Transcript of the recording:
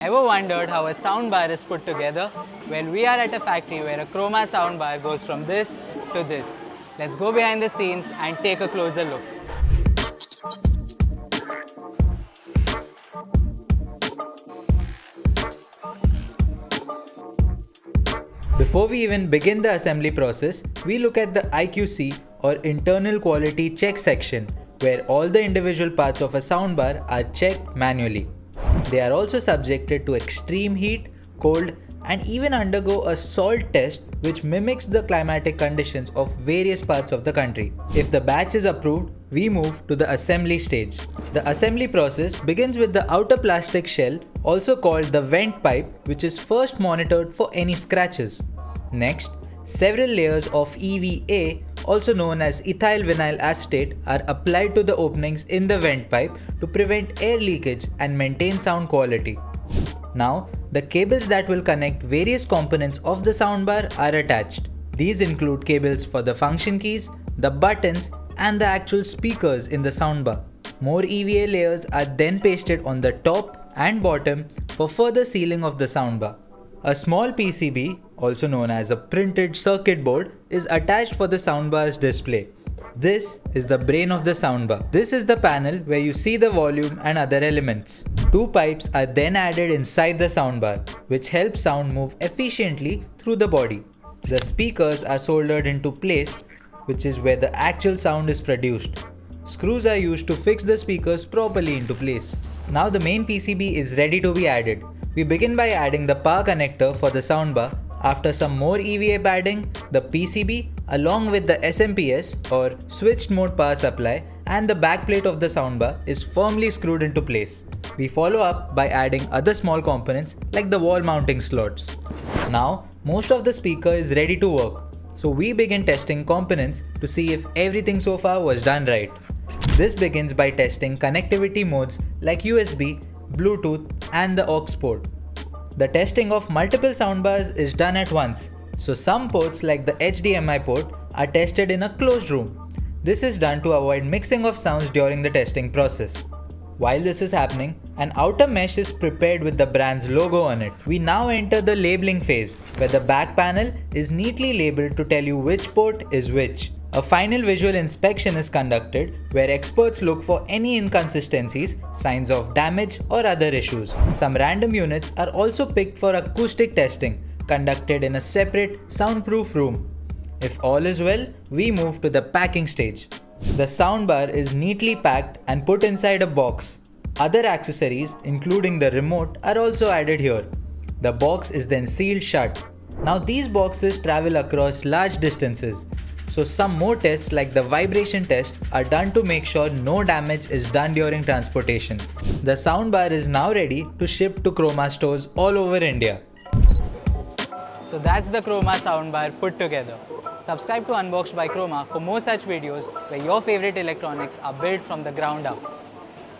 Ever wondered how a soundbar is put together? Well, we are at a factory where a Croma soundbar goes from this to this. Let's go behind the scenes and take a closer look. Before we even begin the assembly process, we look at the IQC or Internal Quality Check section, where all the individual parts of a soundbar are checked manually. They are also subjected to extreme heat, cold, and even undergo a salt test which mimics the climatic conditions of various parts of the country. If the batch is approved, we move to the assembly stage. The assembly process begins with the outer plastic shell, also called the vent pipe, which is first monitored for any scratches. Next, several layers of EVA, also known as ethyl vinyl acetate, are applied to the openings in the vent pipe to prevent air leakage and maintain sound quality. Now, the cables that will connect various components of the soundbar are attached. These include cables for the function keys, the buttons, and the actual speakers in the soundbar. More EVA layers are then pasted on the top and bottom for further sealing of the soundbar. A small PCB, also known as a printed circuit board, is attached for the soundbar's display. This is the brain of the soundbar. This is the panel where you see the volume and other elements. Two pipes are then added inside the soundbar, which helps sound move efficiently through the body. The speakers are soldered into place, which is where the actual sound is produced. Screws are used to fix the speakers properly into place. Now the main PCB is ready to be added. We begin by adding the power connector for the soundbar. After some more EVA padding, the PCB along with the SMPS or switched mode power supply and the backplate of the soundbar is firmly screwed into place. We follow up by adding other small components like the wall mounting slots. Now most of the speaker is ready to work. So we begin testing components to see if everything so far was done right. This begins by testing connectivity modes like USB, Bluetooth, and the aux port. The testing of multiple soundbars is done at once, so some ports like the HDMI port are tested in a closed room. This is done to avoid mixing of sounds during the testing process. While this is happening, an outer mesh is prepared with the brand's logo on it. We now enter the labeling phase, where the back panel is neatly labeled to tell you which port is which. A final visual inspection is conducted where experts look for any inconsistencies, signs of damage or other issues. Some random units are also picked for acoustic testing, conducted in a separate soundproof room. If all is well, we move to the packing stage. The soundbar is neatly packed and put inside a box. Other accessories, including the remote, are also added here. The box is then sealed shut. Now these boxes travel across large distances. So some more tests like the vibration test are done to make sure no damage is done during transportation. The soundbar is now ready to ship to Croma stores all over India. So that's the Croma soundbar put together. Subscribe to Unboxed by Croma for more such videos where your favorite electronics are built from the ground up.